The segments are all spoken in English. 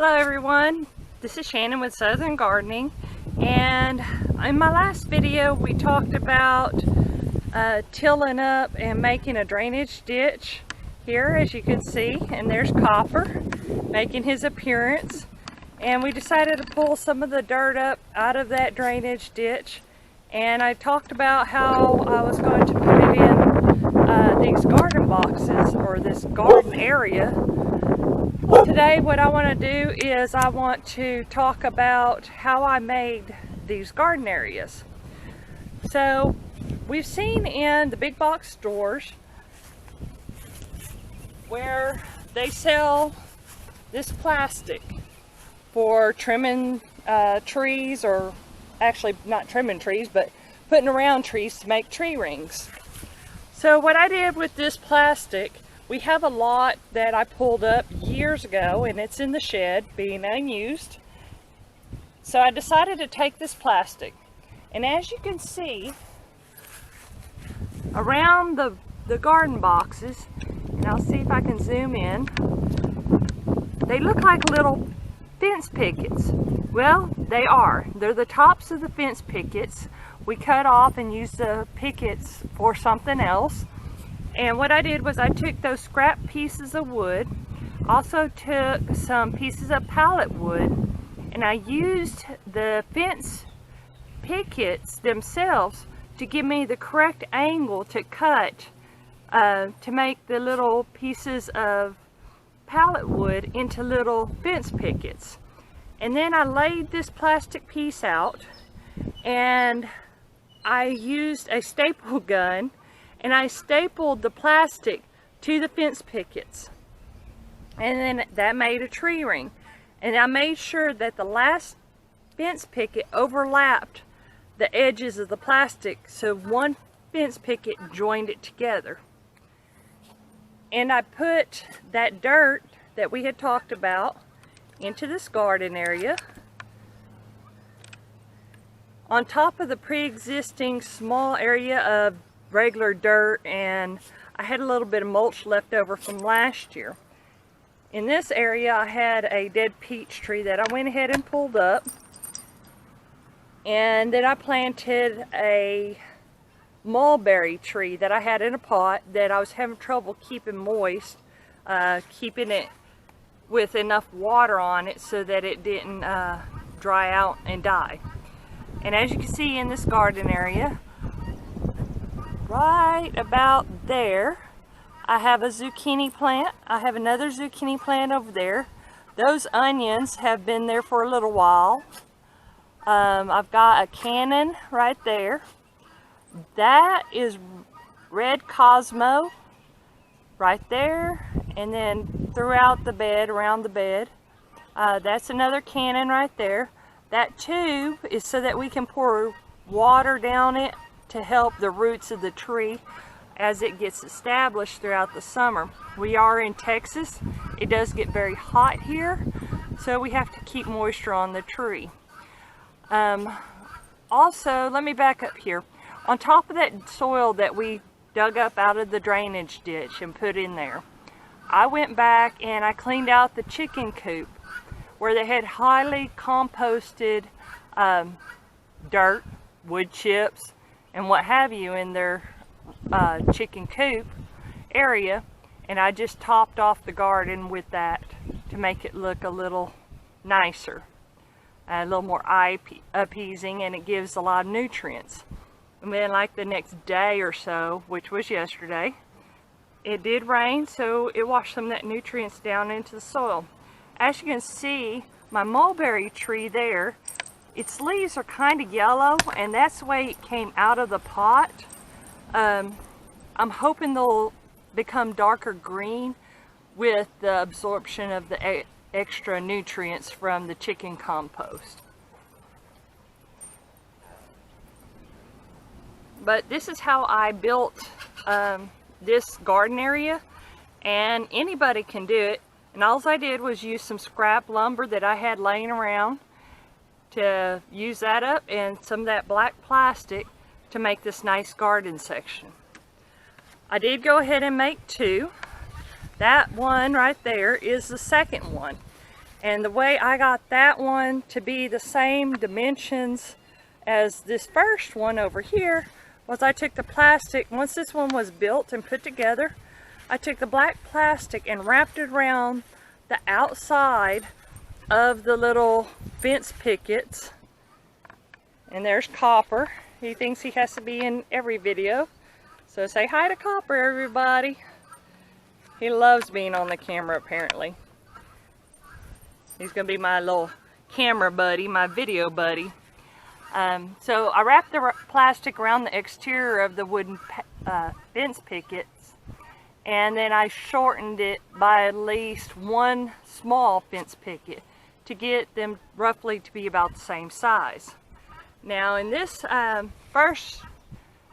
Hello everyone, this is Shannon with Southern Gardening, and in my last video we talked about tilling up and making a drainage ditch here, as you can see, and there's Copper making his appearance, and we decided to pull some of the dirt up out of that drainage ditch, and I talked about how I was going to put it in these garden boxes, or this garden area. Today what I want to do is I want to talk about how I made these garden areas. So we've seen in the big box stores where they sell this plastic for trimming trees, or actually not trimming trees, but putting around trees to make tree rings. So what I did with this plastic, we have a lot that I pulled up years ago and it's in the shed being unused. So I decided to take this plastic, and as you can see around the garden boxes, and I'll see if I can zoom in, they look like little fence pickets. Well, they are. They're the tops of the fence pickets. We cut off and used the pickets for something else. And what I did was I took those scrap pieces of wood, also took some pieces of pallet wood, and I used the fence pickets themselves to give me the correct angle to cut to make the little pieces of pallet wood into little fence pickets. And then I laid this plastic piece out, and I used a staple gun and I stapled the plastic to the fence pickets, and then that made a tree ring. And I made sure that the last fence picket overlapped the edges of the plastic, so one fence picket joined it together. And I put that dirt that we had talked about into this garden area on top of the pre-existing small area of regular dirt, and I had a little bit of mulch left over from last year. In this area I had a dead peach tree that I went ahead and pulled up, and then I planted a mulberry tree that I had in a pot that I was having trouble keeping moist, keeping it with enough water on it so that it didn't dry out and die. And as you can see in this garden area, right about there, I have a zucchini plant. I have another zucchini plant over there. Those onions have been there for a little while. I've got a cannon right there. That is red Cosmo right there, and then throughout the bed, around the bed, that's another cannon right there. That tube is so that we can pour water down it to help the roots of the tree as it gets established throughout the summer. We are in Texas. It does get very hot here, so we have to keep moisture on the tree. Also, let me back up here. On top of that soil that we dug up out of the drainage ditch and put in there, I went back and I cleaned out the chicken coop where they had highly composted dirt, wood chips, and what have you in their chicken coop area, and I just topped off the garden with that to make it look a little nicer, a little more eye appeasing, and it gives a lot of nutrients. And then like the next day or so, which was yesterday, it did rain, so it washed some of that nutrients down into the soil. As you can see, my mulberry tree there, its leaves are kind of yellow, and that's the way it came out of the pot. I'm hoping they'll become darker green with the absorption of the extra nutrients from the chicken compost. But this is how I built this garden area, and anybody can do it. And all I did was use some scrap lumber that I had laying around to use that up, and some of that black plastic to make this nice garden section. I did go ahead and make two. That one right there is the second one. And the way I got that one to be the same dimensions as this first one over here was I took the plastic, once this one was built and put together, I took the black plastic and wrapped it around the outside of the little fence pickets. And there's Copper. He thinks he has to be in every video. So say hi to Copper, everybody. He loves being on the camera, apparently. He's gonna be my little camera buddy, my video buddy. So I wrapped the plastic around the exterior of the wooden fence pickets, and then I shortened it by at least one small fence picket to get them roughly to be about the same size. Now in this first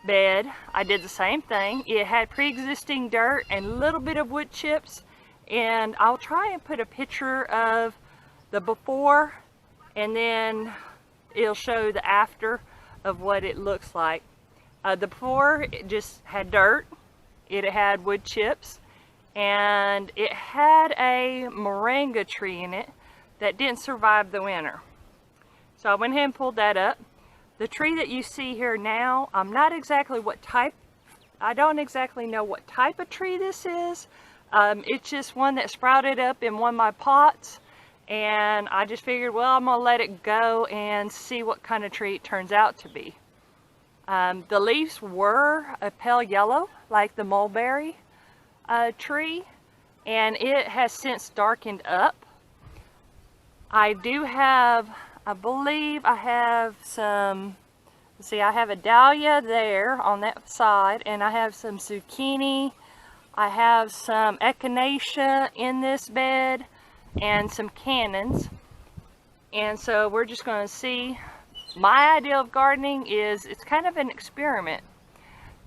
bed, I did the same thing. It had pre-existing dirt and a little bit of wood chips, and I'll try and put a picture of the before, and then it'll show the after of what it looks like. The before, it just had dirt, it had wood chips, and it had a moringa tree in it that didn't survive the winter. So I went ahead and pulled that up. The tree that you see here now, I'm not exactly what type, I don't exactly know what type of tree this is. It's just one that sprouted up in one of my pots, and I just figured, well, I'm gonna let it go and see what kind of tree it turns out to be. The leaves were a pale yellow, like the mulberry tree, and it has since darkened up. I do have, I believe I have some, let's see, I have a dahlia there on that side, and I have some zucchini, I have some echinacea in this bed, and some cannons. And so we're just going to see. My idea of gardening is it's kind of an experiment.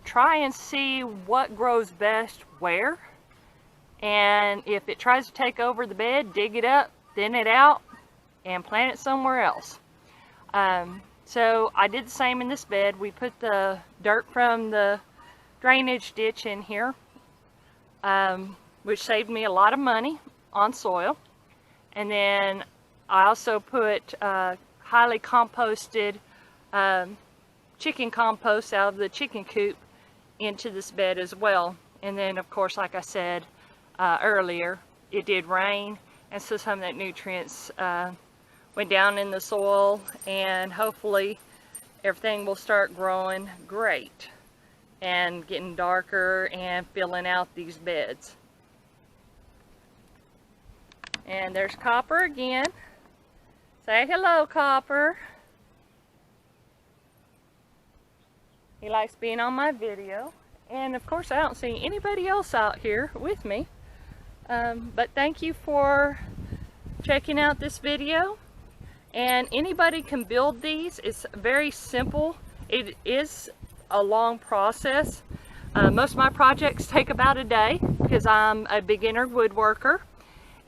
Try and see what grows best where, and if it tries to take over the bed, dig it up, thin it out, and plant it somewhere else. So I did the same in this bed. We put the dirt from the drainage ditch in here, which saved me a lot of money on soil. And then I also put highly composted chicken compost out of the chicken coop into this bed as well. And then, of course, like I said earlier, it did rain, and so some of that nutrients went down in the soil, and hopefully everything will start growing great and getting darker and filling out these beds. And there's Copper again. Say hello, Copper. He likes being on my video. And of course I don't see anybody else out here with me. But thank you for checking out this video. And anybody can build these. It's very simple. It is a long process. Most of my projects take about a day because I'm a beginner woodworker.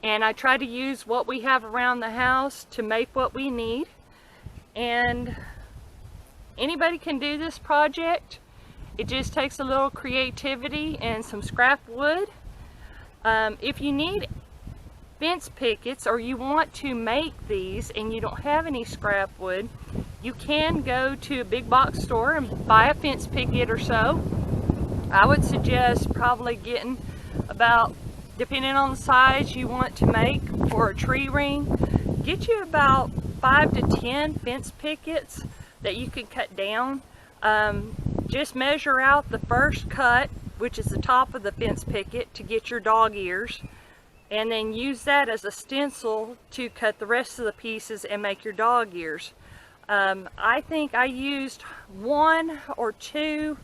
And I try to use what we have around the house to make what we need. And anybody can do this project. It just takes a little creativity and some scrap wood. If you need fence pickets, or you want to make these and you don't have any scrap wood, you can go to a big box store and buy a fence picket or so. I would suggest probably getting about, depending on the size you want to make for a tree ring, get you about 5 to 10 fence pickets that you can cut down. Just measure out the first cut, which is the top of the fence picket, to get your dog ears, and then use that as a stencil to cut the rest of the pieces and make your dog ears. I think I used 1 or 2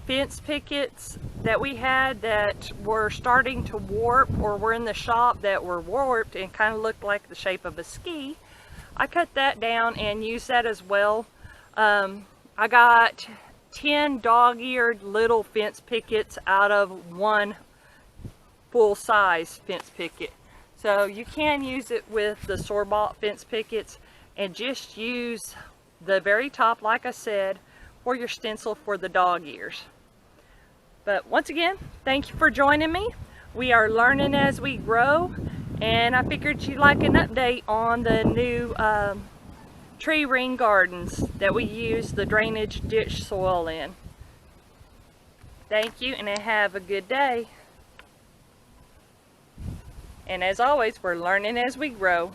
fence pickets that we had that were starting to warp, or were in the shop that were warped and kind of looked like the shape of a ski. I cut that down and used that as well. I got 10 dog-eared little fence pickets out of 1 full-size fence picket. So you can use it with the store-bought fence pickets, and just use the very top, like I said, for your stencil for the dog ears. But once again, thank you for joining me. We are learning as we grow, And I figured you'd like an update on the new tree ring gardens that we use the drainage ditch soil in. Thank you, and have a good day. And as always, we're learning as we grow.